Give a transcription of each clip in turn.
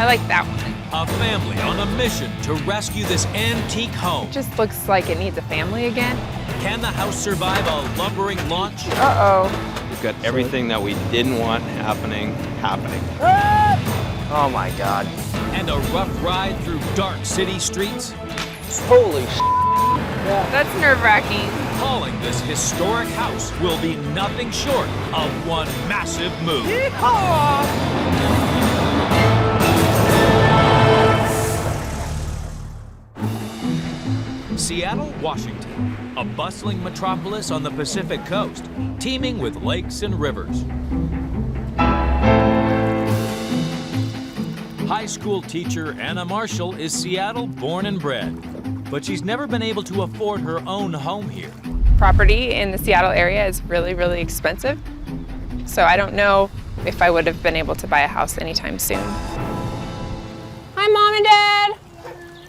I like that one. A family on a mission to rescue this antique home. It just looks like it needs a family again. Can the house survive a lumbering launch? Uh-oh. We've got everything that we didn't want happening. Oh my God. And a rough ride through dark city streets? Holy sh**. That's nerve-wracking. Hauling this historic house will be nothing short of one massive move. Seattle, Washington, a bustling metropolis on the Pacific coast, teeming with lakes and rivers. High school teacher Anna Marshall is Seattle born and bred, but she's never been able to afford her own home here. Property in the Seattle area is really, really expensive. So I don't know if I would have been able to buy a house anytime soon. Hi, Mom and Dad.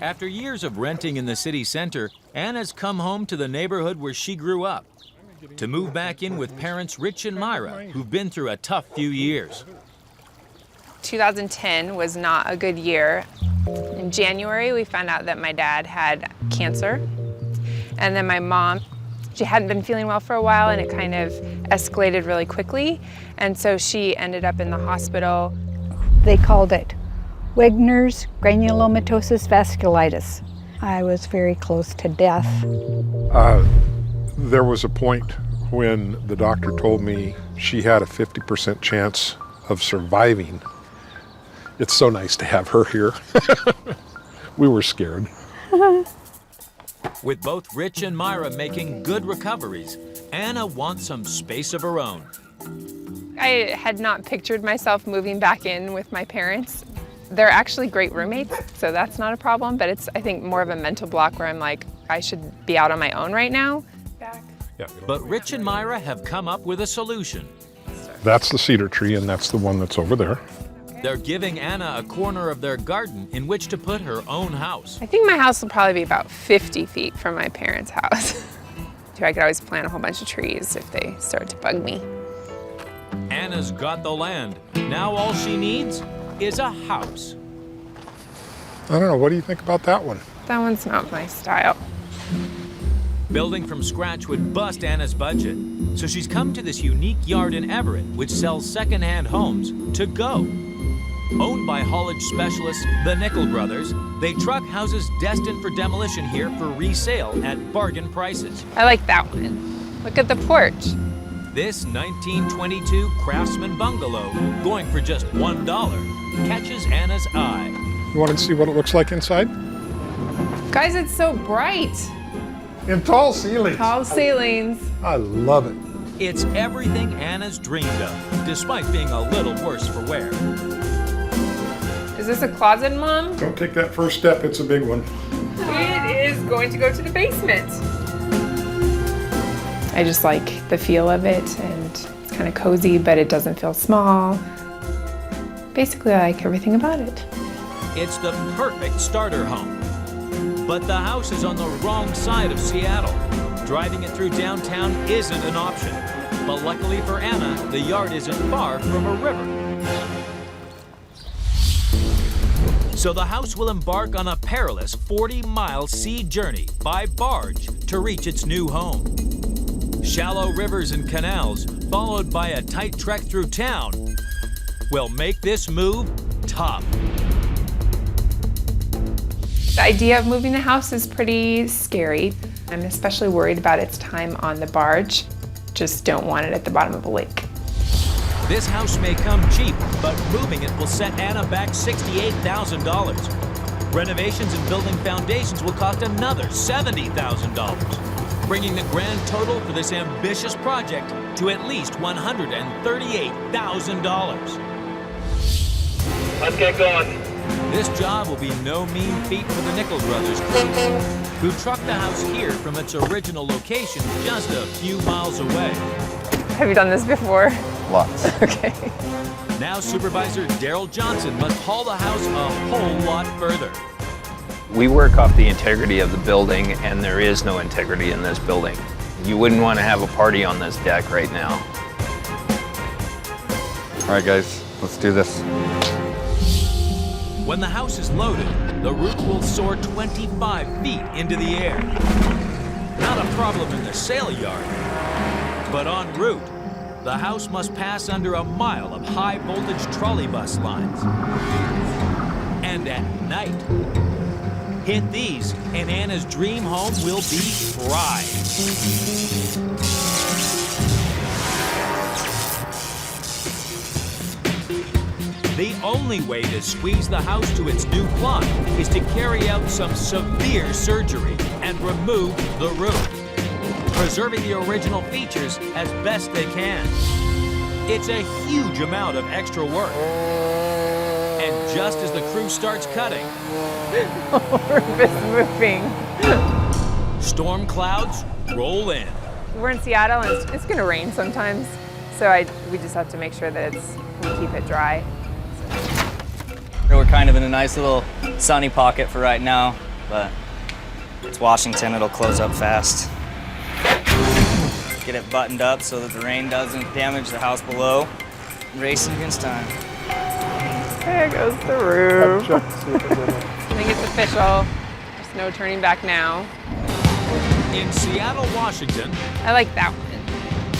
After years of renting in the city center, Anna's come home to the neighborhood where she grew up to move back in with parents Rich and Myra, who've been through a tough few years. 2010 was not a good year. In January, we found out that my dad had cancer. And then my mom, she hadn't been feeling well for a while, and it kind of escalated really quickly. And so she ended up in the hospital. They called it Wegener's granulomatosis vasculitis. I was very close to death. There was a point when the doctor told me she had a 50% chance of surviving. It's so nice to have her here. We were scared. With both Rich and Myra making good recoveries, Anna wants some space of her own. I had not pictured myself moving back in with my parents. They're actually great roommates, so that's not a problem, but it's, I think, more of a mental block where I'm like, I should be out on my own right now. But Rich and Myra have come up with a solution. That's the cedar tree, and that's the one that's over there. They're giving Anna a corner of their garden in which to put her own house. I think my house will probably be about 50 feet from my parents' house. I could always plant a whole bunch of trees if they start to bug me. Anna's got the land. Now all she needs is a house. I don't know, what do you think about that one? That one's not my style. Building from scratch would bust Anna's budget, so she's come to this unique yard in Everett, which sells secondhand homes to go. Owned by haulage specialists, the Nickel Brothers, they truck houses destined for demolition here for resale at bargain prices. I like that one. Look at the porch. This 1922 Craftsman bungalow, going for just $1, catches Anna's eye. You want to see what it looks like inside? Guys, it's so bright. And tall ceilings. Tall ceilings. I love it. It's everything Anna's dreamed of, despite being a little worse for wear. Is this a closet, Mom? Don't take that first step, it's a big one. It is going to go to the basement. I just like the feel of it, and it's kind of cozy, but it doesn't feel small. Basically, I like everything about it. It's the perfect starter home. But the house is on the wrong side of Seattle. Driving it through downtown isn't an option. But luckily for Anna, the yard isn't far from a river. So the house will embark on a perilous 40-mile sea journey by barge to reach its new home. Shallow rivers and canals, followed by a tight trek through town, will make this move tough. The idea of moving the house is pretty scary. I'm especially worried about its time on the barge. Just don't want it at the bottom of a lake. This house may come cheap, but moving it will set Anna back $68,000. Renovations and building foundations will cost another $70,000, bringing the grand total for this ambitious project to at least $138,000. Let's get going. This job will be no mean feat for the Nickel Brothers crew, who trucked the house here from its original location just a few miles away. Have you done this before? Lots. Okay. Now Supervisor Daryl Johnson must haul the house a whole lot further. We work off the integrity of the building, and there is no integrity in this building. You wouldn't want to have a party on this deck right now. All right, guys, let's do this. When the house is loaded, the roof will soar 25 feet into the air. Not a problem in the sale yard, but en route, the house must pass under a mile of high-voltage trolleybus lines. And at night, hit these, and Anna's dream home will be fried. The only way to squeeze the house to its new plot is to carry out some severe surgery and remove the roof, preserving the original features as best they can. It's a huge amount of extra work. And just as the crew starts cutting, Roof is moving. storm clouds roll in. We're in Seattle and it's gonna rain sometimes. So we just have to make sure that we keep it dry. We're kind of in a nice little sunny pocket for right now, but it's Washington, it'll close up fast. Get it buttoned up so that the rain doesn't damage the house below. Racing against time. There goes the roof. I think it's official. There's no turning back now. In Seattle, Washington, I like that one.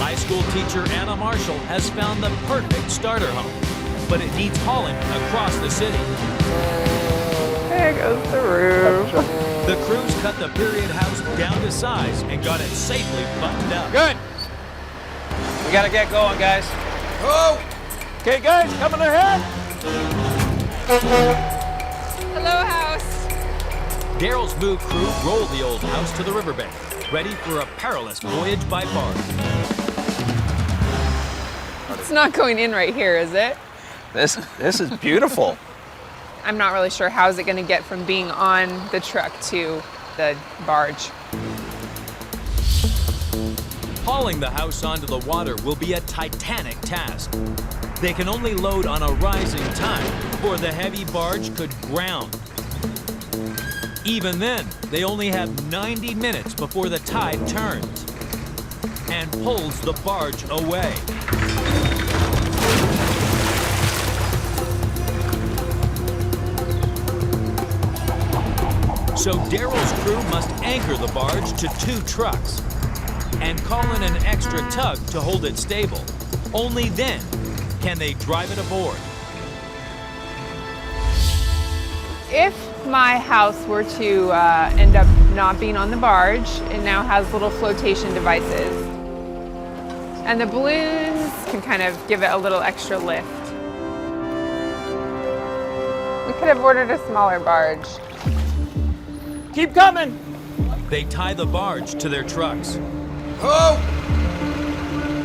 high school teacher Anna Marshall has found the perfect starter home, but it needs hauling across the city. There goes the roof. The crews cut the period house down to size and got it safely buttoned up. Good. We gotta get going, guys. Oh! Okay, guys, coming ahead. Hello, house. Daryl's move crew rolled the old house to the riverbank, ready for a perilous voyage by barge. It's not going in right here, is it? This is beautiful. I'm not really sure how is it going to get from being on the truck to the barge. Hauling the house onto the water will be a titanic task. They can only load on a rising tide, or the heavy barge could ground. Even then, they only have 90 minutes before the tide turns and pulls the barge away. So Daryl's crew must anchor the barge to 2 trucks and call in an extra tug to hold it stable. Only then can they drive it aboard. If my house were to end up not being on the barge, it now has little flotation devices. And the balloons can kind of give it a little extra lift. We could have ordered a smaller barge. Keep coming. They tie the barge to their trucks. Oh!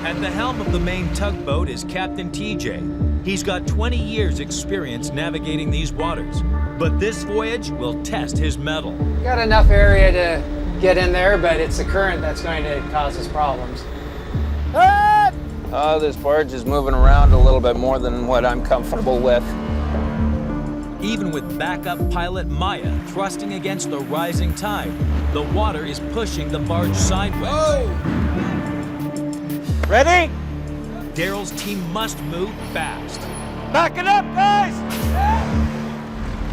At the helm of the main tugboat is Captain TJ. He's got 20 years experience navigating these waters, but this voyage will test his mettle. Got enough area to get in there, but it's the current that's going to cause us problems. This barge is moving around a little bit more than what I'm comfortable with. Even with backup pilot Maya thrusting against the rising tide, the water is pushing the barge sideways. Ready? Daryl's team must move fast. Back it up, guys!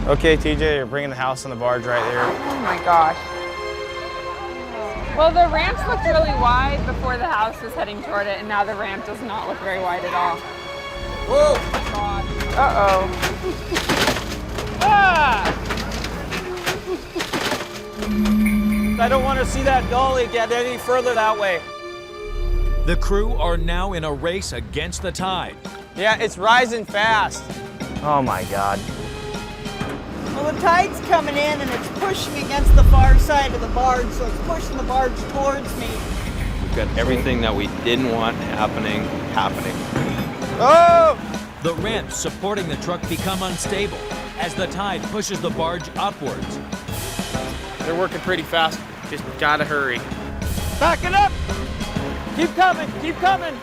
Okay, TJ, you're bringing the house on the barge right there. Oh my gosh. Well, the ramps looked really wide before the house was heading toward it, and now the ramp does not look very wide at all. Whoa! God. Uh-oh. Ah! I don't want to see that dolly get any further that way. The crew are now in a race against the tide. Yeah, it's rising fast. Oh my God. Well, the tide's coming in and it's pushing against the far side of the barge, so it's pushing the barge towards me. We've got everything that we didn't want happening. Oh! The ramps supporting the truck become unstable as the tide pushes the barge upwards. They're working pretty fast. Just gotta hurry. Back it up! Keep coming, keep coming!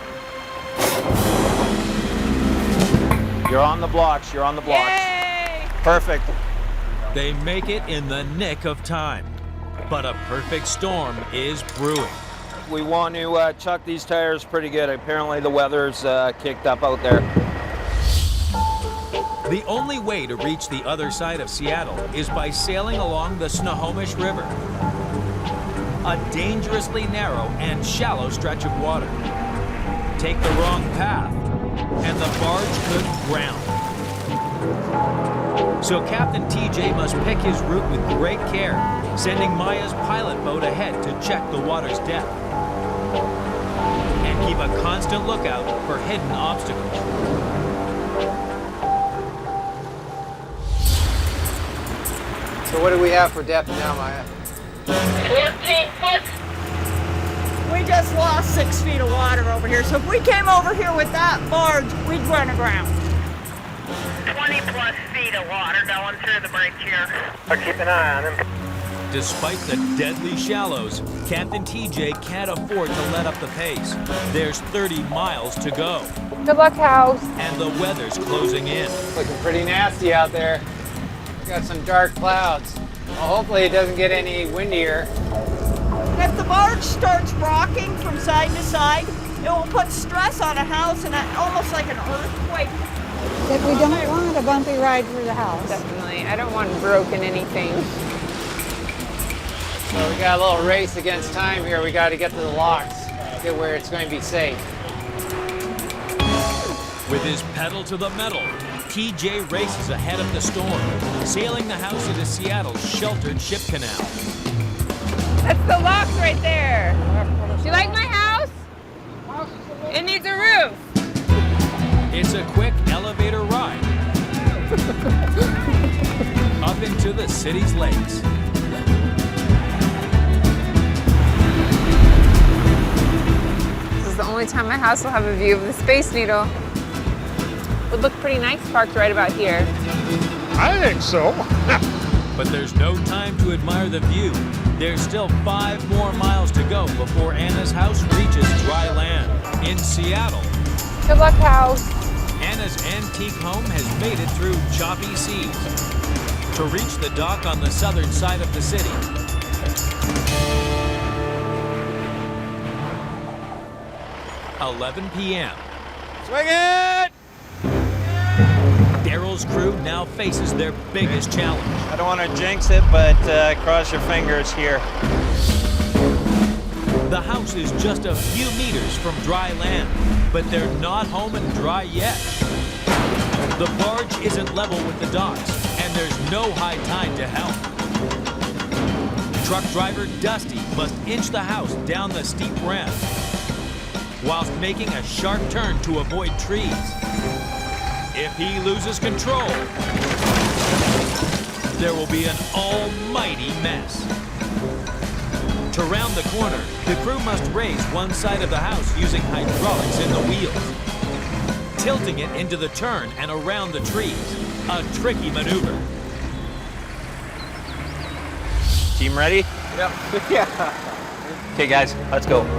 You're on the blocks, you're on the blocks. Yay! Perfect. They make it in the nick of time, but a perfect storm is brewing. We want to chuck these tires pretty good. Apparently the weather's kicked up out there. The only way to reach the other side of Seattle is by sailing along the Snohomish River, a dangerously narrow and shallow stretch of water. Take the wrong path, and the barge could drown. So Captain TJ must pick his route with great care, sending Maya's pilot boat ahead to check the water's depth and keep a constant lookout for hidden obstacles. So what do we have for depth now, Maya? 14 foot. We just lost 6 feet of water over here. So if we came over here with that barge, we'd run aground. 20 plus feet of water going through the break here. Keep an eye on him. Despite the deadly shallows, Captain TJ can't afford to let up the pace. There's 30 miles to go. Good luck, house. And the weather's closing in. Looking pretty nasty out there. Got some dark clouds. Well, hopefully it doesn't get any windier. If the barge starts rocking from side to side, it will put stress on a house and almost like an earthquake. That we don't want a bumpy ride for the house. Definitely. I don't want broken anything. So we got a little race against time here. We got to get to the locks, get where it's going to be safe. With his pedal to the metal, TJ races ahead of the storm, sailing the house into Seattle's sheltered ship canal. That's the locks right there. Do you like my house? It needs a roof. It's a quick elevator ride up into the city's lakes. This is the only time my house will have a view of the Space Needle. Would look pretty nice parked right about here. I think so. But there's no time to admire the view. There's still 5 more miles to go before Anna's house reaches dry land in Seattle. Good luck, house. Anna's antique home has made it through choppy seas to reach the dock on the southern side of the city. (11 p.m.) Swing it! Daryl's crew now faces their biggest challenge. I don't want to jinx it, but cross your fingers here. The house is just a few meters from dry land, but they're not home and dry yet. The barge isn't level with the docks, and there's no high tide to help. Truck driver Dusty must inch the house down the steep ramp, whilst making a sharp turn to avoid trees. If he loses control, there will be an almighty mess. To round the corner, the crew must raise one side of the house using hydraulics in the wheels, tilting it into the turn and around the trees. A tricky maneuver. Team ready? Yep. Yeah. Okay, guys, let's go. It's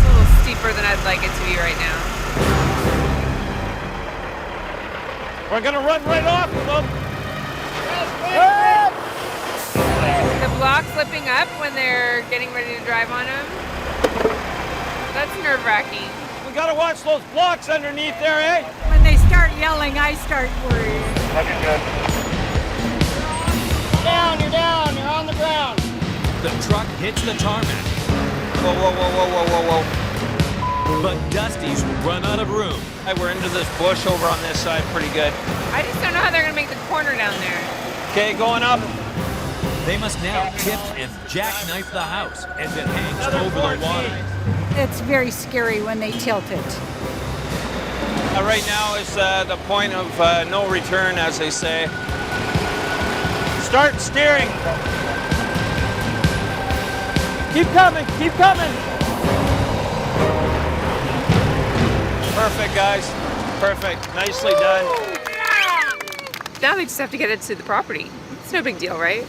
a little steeper than I'd like it to be right now. We're gonna run right off of them. The block slipping up when they're getting ready to drive on them. That's nerve-wracking. We gotta watch those blocks underneath there, eh? When they start yelling, I start worrying. Looking good. You're down, you're on the ground. The truck hits the tarmac, Whoa, whoa, whoa, whoa, whoa, whoa, whoa. but Dusty's run out of room. Hey, we're into this bush over on this side pretty good. I just don't know how they're gonna make the corner down there. Okay, going up. They must now tip and jackknife the house as it hangs over the water. It's very scary when they tilt it. Right now is the point of no return, as they say. Start steering. Keep coming, keep coming. Perfect, guys. Perfect. Nicely done. Now they just have to get it to the property. It's no big deal, right?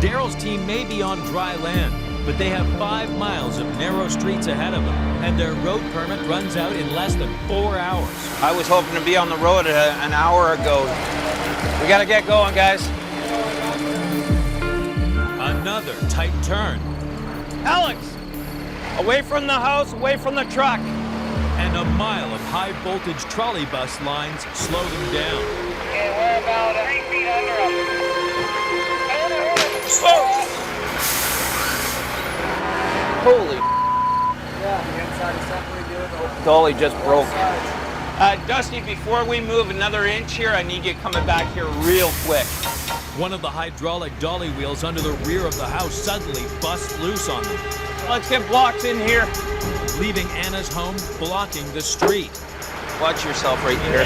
Daryl's team may be on dry land, but they have 5 miles of narrow streets ahead of them, and their road permit runs out in less than 4 hours. I was hoping to be on the road an hour ago. We gotta get going, guys. Another tight turn. Alex, away from the house, away from the truck. and a mile of high-voltage trolley bus lines slow them down. Okay, we're about 8 feet under them. Holy Yeah, the inside is definitely good. dolly just broke. Dusty, before we move another inch here, I need you coming back here real quick. One of the hydraulic dolly wheels under the rear of the house suddenly busts loose on them, Let's get blocks in here. leaving Anna's home blocking the street. Watch yourself right here.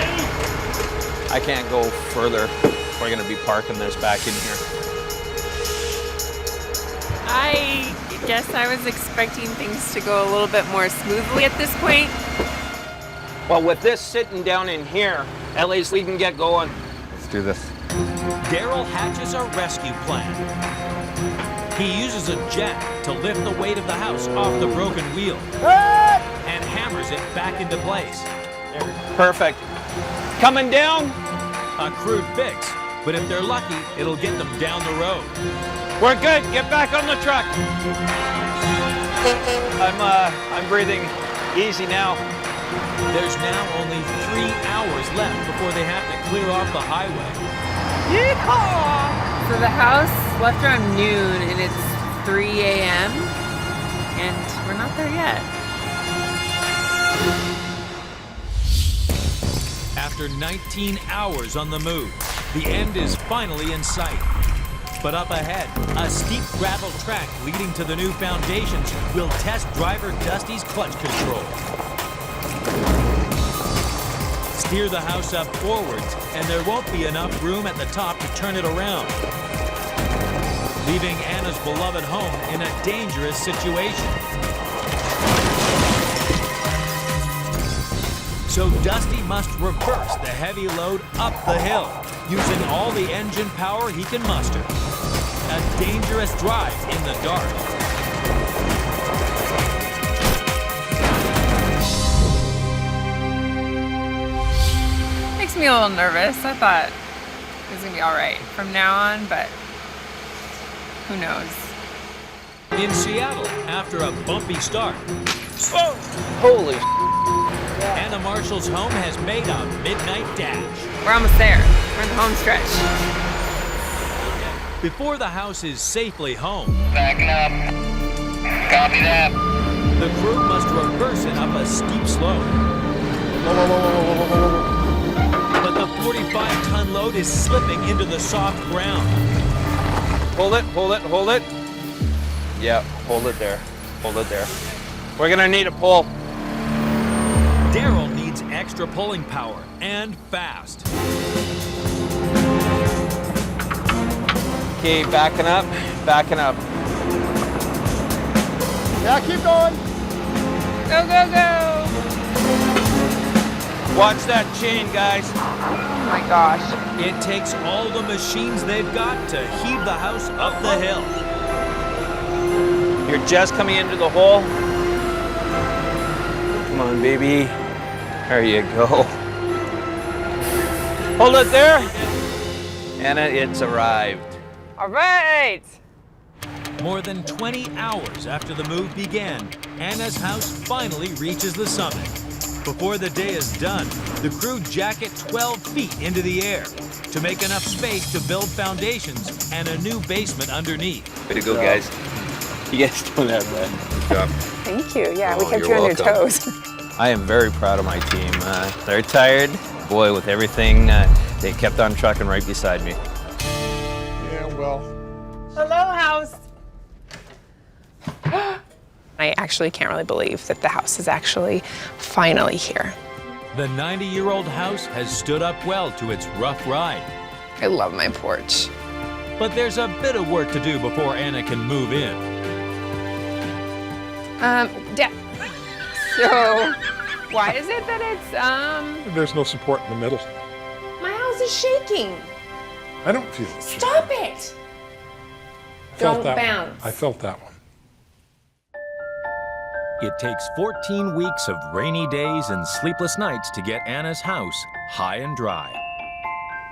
I can't go further. We're gonna be parking this back in here. I guess I was expecting things to go a little bit more smoothly at this point. Well, with this sitting down in here, at least we can get going. Let's do this. Daryl hatches a rescue plan. He uses a jack to lift the weight of the house off the broken wheel and hammers it back into place. Perfect. Coming down. A crude fix, but if they're lucky, it'll get them down the road. We're good. Get back on the truck. I'm breathing easy now. There's now only 3 hours left before they have to clear off the highway. Yeehaw! So the house left around noon and it's 3 a.m. and we're not there yet. After 19 hours on the move, the end is finally in sight. But up ahead, a steep gravel track leading to the new foundations will test driver Dusty's clutch control. Steer the house up forwards, and there won't be enough room at the top to turn it around, leaving Anna's beloved home in a dangerous situation. So Dusty must reverse the heavy load up the hill, using all the engine power he can muster. A dangerous drive in the dark. Makes me a little nervous. I thought it was gonna be all right from now on, but who knows? In Seattle, after a bumpy start, Holy. Anna Marshall's home has made a midnight dash. We're almost there. We're in the home stretch. Before the house is safely home, Backing up. Copy that. the crew must reverse it up a steep slope. But the 45-ton load is slipping into the soft ground. Hold it, hold it, hold it. Yeah, hold it there. Hold it there. We're gonna need a pull. Daryl needs extra pulling power, and fast. Okay, backing up, backing up. Yeah, keep going. Go, go, go! Watch that chain, guys. Oh my gosh. It takes all the machines they've got to heave the house up the hill. You're just coming into the hole. Come on, baby. There you go. Hold it there. Anna, it's arrived. All right! More than 20 hours after the move began, Anna's house finally reaches the summit. Before the day is done, the crew jack it 12 feet into the air to make enough space to build foundations and a new basement underneath. Way to go, guys. You guys doing that, man. Good job. Thank you. Yeah, we Oh, kept you're you on your welcome. toes. I am very proud of my team. They're tired. Boy, with everything, they kept on trucking right beside me. Yeah, well, Hello, house. I actually can't really believe that the house is actually finally here. The 90-year-old house has stood up well to its rough ride. I love my porch. But there's a bit of work to do before Anna can move in. Dad. So, why is it that it's, there's no support in the middle. my house is shaking. I don't feel it. Stop it. Felt Don't that one. bounce. I felt that one. It takes 14 weeks of rainy days and sleepless nights to get Anna's house high and dry.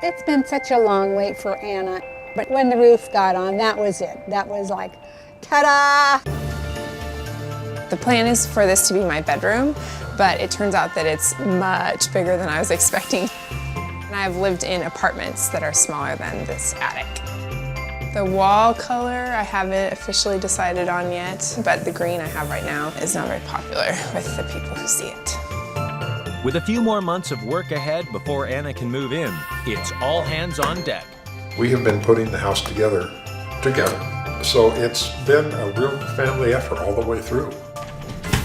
It's been such a long wait for Anna, but when the roof got on, that was it. That was like, ta-da! The plan is for this to be my bedroom, but it turns out that it's much bigger than I was expecting. And I've lived in apartments that are smaller than this attic. The wall color I haven't officially decided on yet, but the green I have right now is not very popular with the people who see it. With a few more months of work ahead before Anna can move in, it's all hands on deck. We have been putting the house together. So it's been a real family effort all the way through.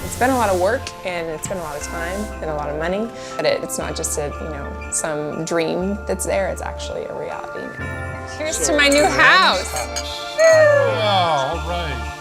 It's been a lot of work and it's been a lot of time and a lot of money, but it's not just some dream that's there, it's actually a reality now. Here's to my new house. Wow, all right.